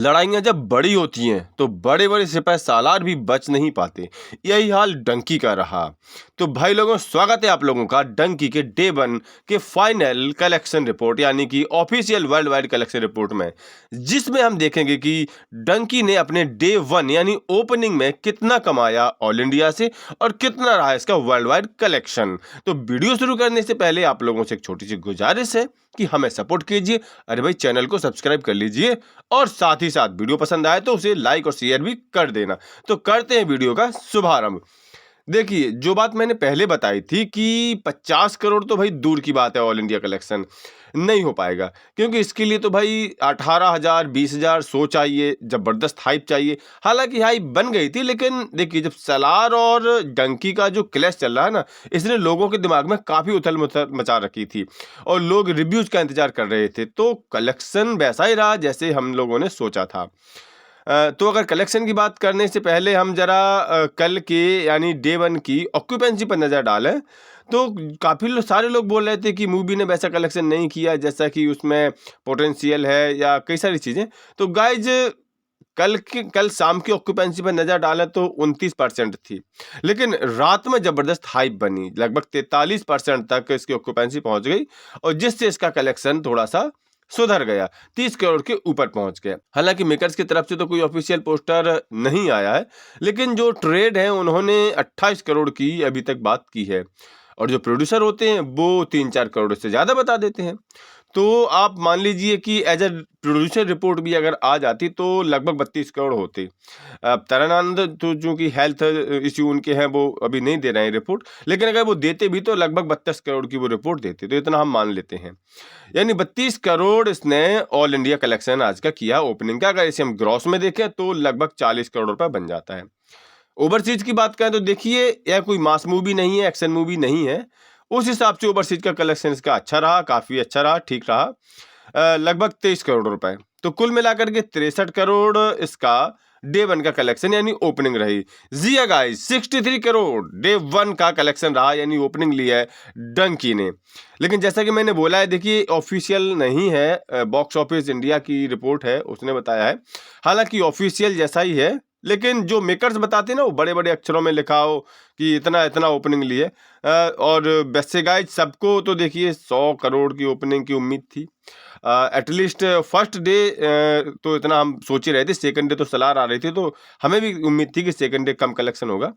लड़ाइयाँ जब बड़ी होती हैं तो बड़े बड़े सिपह सालार भी बच नहीं पाते। यही हाल डंकी का रहा। तो भाई लोगों, स्वागत है आप लोगों का डंकी के डे 1 के फाइनल कलेक्शन रिपोर्ट यानी कि official world wide collection report में, जिसमें हम देखेंगे कि डंकी ने अपने डे 1 यानी ओपनिंग में कितना कमाया ऑल इंडिया से और कितना रहा इसका वर्ल्ड वाइड कलेक्शन। तो वीडियो शुरू करने से पहले आप लोगों से एक छोटी सी गुजारिश है कि हमें सपोर्ट कीजिए। अरे भाई, चैनल को सब्सक्राइब कर लीजिए और साथ ही साथ वीडियो पसंद आए तो उसे लाइक और शेयर भी कर देना। तो करते हैं वीडियो का शुभारंभ। देखिए, जो बात मैंने पहले बताई थी कि 50 करोड़ तो भाई दूर की बात है, ऑल इंडिया कलेक्शन नहीं हो पाएगा, क्योंकि इसके लिए तो भाई 18,000 20,000 शो चाहिए, जबरदस्त हाइप चाहिए। हालांकि हाइप बन गई थी, लेकिन देखिए, जब सलार और डंकी का जो क्लैश चल रहा है ना, इसने लोगों के दिमाग में काफी उथल मचा रखी थी और लोग रिव्यूज का इंतजार कर रहे थे। तो कलेक्शन वैसा ही रहा जैसे हम लोगों ने सोचा था। तो अगर कलेक्शन की बात करने से पहले हम जरा कल के यानी डे 1 की ऑक्यूपेंसी पर नज़र डालें, तो काफ़ी सारे लोग बोल रहे थे कि मूवी ने वैसा कलेक्शन नहीं किया जैसा कि उसमें पोटेंशियल है या कई सारी चीज़ें। तो गाइज, कल शाम की ऑक्यूपेंसी पर नज़र डालें तो 29% थी, लेकिन रात में ज़बरदस्त हाइप बनी, लगभग 43% तक इसकी ऑक्यूपेंसी पहुंच गई और जिससे इसका कलेक्शन थोड़ा सा सुधर गया, 30 करोड़ के ऊपर पहुंच गया। हालांकि मेकर्स की तरफ से तो कोई ऑफिशियल पोस्टर नहीं आया है, लेकिन जो ट्रेड है उन्होंने 28 करोड़ की अभी तक बात की है और जो प्रोड्यूसर होते हैं वो 3-4 करोड़ से ज़्यादा बता देते हैं। तो आप मान लीजिए कि एज ए प्रोड्यूसर रिपोर्ट भी अगर आ जाती तो लगभग 32 करोड़ होती। अब तरणानंद तो चूंकि हेल्थ इश्यू उनके हैं, वो अभी नहीं दे रहे हैं रिपोर्ट, लेकिन अगर वो देते भी तो लगभग 32 करोड़ की वो रिपोर्ट देते, तो इतना हम मान लेते हैं। यानी 32 करोड़ इसने ऑल इंडिया कलेक्शन आज का किया ओपनिंग का। अगर इसे हम ग्रॉस में देखें तो लगभग 40 करोड़ रुपए बन जाता है। ओवरसीज की बात करें तो देखिए, यह कोई मास मूवी नहीं है, एक्शन मूवी नहीं है, उस हिसाब से ओवरसीज का कलेक्शन इसका अच्छा रहा, काफी अच्छा रहा, ठीक रहा, लगभग 23 करोड़ रुपए। तो कुल मिलाकर के 63 करोड़ इसका डे 1 का कलेक्शन यानी ओपनिंग रही। जी गाइस, 63 करोड़ डे 1 का कलेक्शन रहा यानी ओपनिंग ली है डंकी ने। लेकिन जैसा कि मैंने बोला है, देखिए ऑफिशियल नहीं है, बॉक्स ऑफिस इंडिया की रिपोर्ट है, उसने बताया है। हालांकि ऑफिशियल जैसा ही है, लेकिन जो मेकर्स बताते हैं ना, वो बड़े बड़े अक्षरों में लिखा हो कि इतना इतना ओपनिंग ली है। और वैसे गाइज, सबको तो देखिए 100 करोड़ की ओपनिंग की उम्मीद थी। एटलीस्ट फर्स्ट डे तो इतना हम सोच ही रहे थे, सेकंड डे तो सलार आ रही थी, तो हमें भी उम्मीद थी कि सेकंड डे कम कलेक्शन होगा,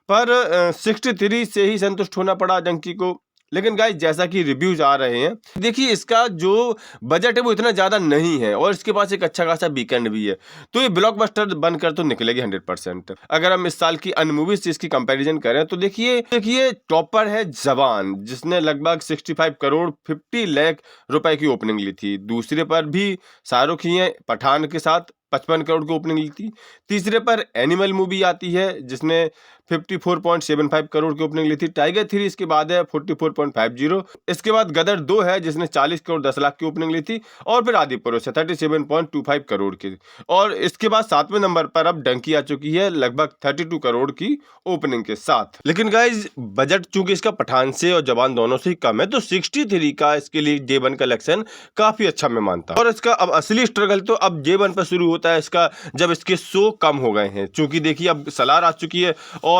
पर 63 से ही संतुष्ट होना पड़ा डंकी को। लेकिन गाइस, जैसा कि रिव्यूज आ रहे हैं, देखिए इसका जो बजट है वो इतना ज्यादा नहीं है और इसके पास एक अच्छा खासा वीकेंड भी है, तो ये ब्लॉकबस्टर बनकर तो निकलेगी 100%। अगर हम इस साल की अन्य मूवीज से इसकी कंपैरिजन करें तो देखिए टॉपर है जवान, जिसने लगभग 65 करोड़ 50 लाख रुपए की ओपनिंग ली थी। दूसरे पर भी शाहरुख ही है, पठान के साथ 55 करोड़ की ओपनिंग ली थी। तीसरे पर एनिमल मूवी आती है जिसने 54.75 करोड़ की ओपनिंग ली थी। टाइगर 3 इसके बाद है 44.50। इसके बाद गदर 2 है जिसने 40 करोड़ 10 लाख की ओपनिंग ली थी और फिर आदि पुरुष है 37.25 करोड़ की। और इसके बाद 7वें नंबर पर अब डंकी आ चुकी है लगभग 32 करोड़ की ओपनिंग के साथ। लेकिन गाइज, बजट चूंकि इसका पठान से और जवान दोनों से ही कम है, तो 63 का इसके लिए डे 1 कलेक्शन काफी अच्छा मैं मानता हूं। और इसका अब असली स्ट्रगल तो अब डे 1 पर शुरू होता है इसका, जब इसके शो कम हो गए हैं। चूंकि देखिए अब सलार आ चुकी है और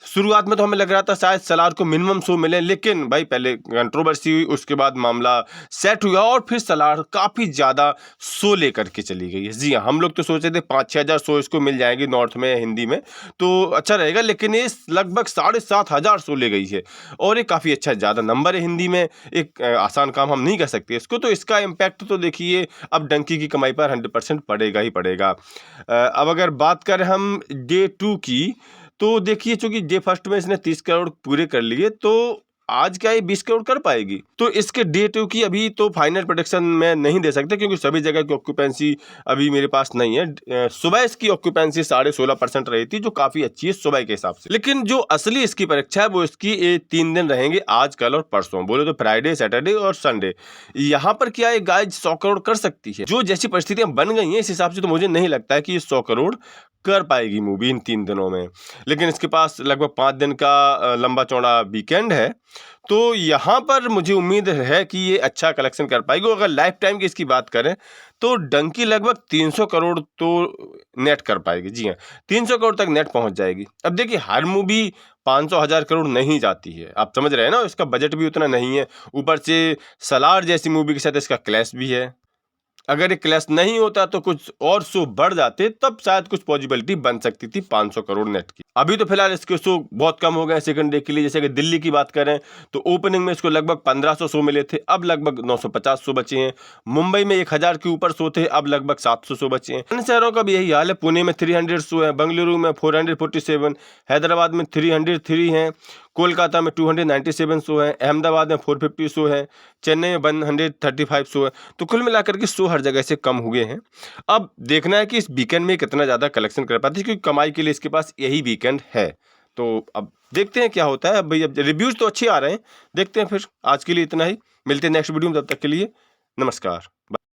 शुरुआत में तो हमें लग रहा था शायद सलार को मिनिमम शो मिले, लेकिन भाई पहले कंट्रोवर्सी हुई, उसके बाद मामला सेट हुआ और फिर सलार काफी ज्यादा शो लेकर के चली गई है। जी हाँ, हम लोग तो सोचे थे 5-6 हजार शो इसको मिल जाएंगे नॉर्थ में हिंदी में तो अच्छा रहेगा, लेकिन ये लगभग 7,500 शो ले गई है और ये काफी अच्छा ज्यादा नंबर है हिंदी में। एक आसान काम हम नहीं कह सकते इसको, तो इसका इम्पैक्ट तो देखिए अब डंकी की कमाई पर 100% पड़ेगा ही पड़ेगा। अब अगर बात करें हम डे 2 की, तो देखिए चूंकि डे फर्स्ट में इसने 30 करोड़ पूरे कर लिए, तो आज क्या ये 20 करोड़ कर पाएगी? तो इसके डे 2 की अभी तो फाइनल प्रोडिक्शन में नहीं दे सकते, क्योंकि सभी जगह की ऑक्यूपेंसी अभी मेरे पास नहीं है। सुबह इसकी ऑक्यूपेंसी 16.5% रही थी, जो काफी अच्छी है सुबह के हिसाब से। लेकिन जो असली इसकी परीक्षा है वो इसकी 3 दिन रहेंगे, आज कल और परसों, बोले तो फ्राइडे सैटरडे और संडे। यहाँ पर क्या है गाइज, 100 करोड़ कर सकती है। जो जैसी परिस्थितियां बन गई हैं इस हिसाब से तो मुझे नहीं लगता है कि ये 100 करोड़ कर पाएगी मूवी इन 3 दिनों में। लेकिन इसके पास लगभग 5 दिन का लंबा चौड़ा वीकेंड है, तो यहाँ पर मुझे उम्मीद है कि ये अच्छा कलेक्शन कर पाएगी। अगर लाइफ टाइम की इसकी बात करें तो डंकी लगभग 300 करोड़ तो नेट कर पाएगी। जी हाँ, 300 करोड़ तक नेट पहुंच जाएगी। अब देखिए, हर मूवी 500,000 करोड़ नहीं जाती है, आप समझ रहे हैं ना, इसका बजट भी उतना नहीं है। ऊपर से सलार जैसी मूवी के साथ इसका क्लैश भी है। अगर ये क्लैश नहीं होता तो कुछ और शो बढ़ जाते, तब शायद कुछ पॉसिबिलिटी बन सकती थी 500 करोड़ नेट की। अभी तो फिलहाल इसके शो बहुत कम हो गए सेकंड डे के लिए। जैसे कि दिल्ली की बात करें तो ओपनिंग में इसको लगभग 1500 शो मिले थे, अब लगभग 950 शो बचे हैं। मुंबई में 1000 के ऊपर शो थे, अब लगभग 700 शो बचे हैं। अन्य शहरों का भी यही हाल है। पुणे में 300 शो है, बेंगलुरु में 447, हैदराबाद में 303 हैं, कोलकाता में 297 शो है, अहमदाबाद में 450 शो है, चेन्नई में 135 शो है। तो कुल मिलाकर के शो हर जगह से कम हुए हैं। अब देखना है कि इस वीकेंड में कितना ज़्यादा कलेक्शन कर पाती है, क्योंकि कमाई के लिए इसके पास यही वीकेंड है। तो अब देखते हैं क्या होता है। अब भाई, अब रिव्यूज़ तो अच्छे आ रहे हैं, देखते हैं। फिर आज के लिए इतना ही, मिलते हैं नेक्स्ट वीडियो में। तब तक के लिए नमस्कार।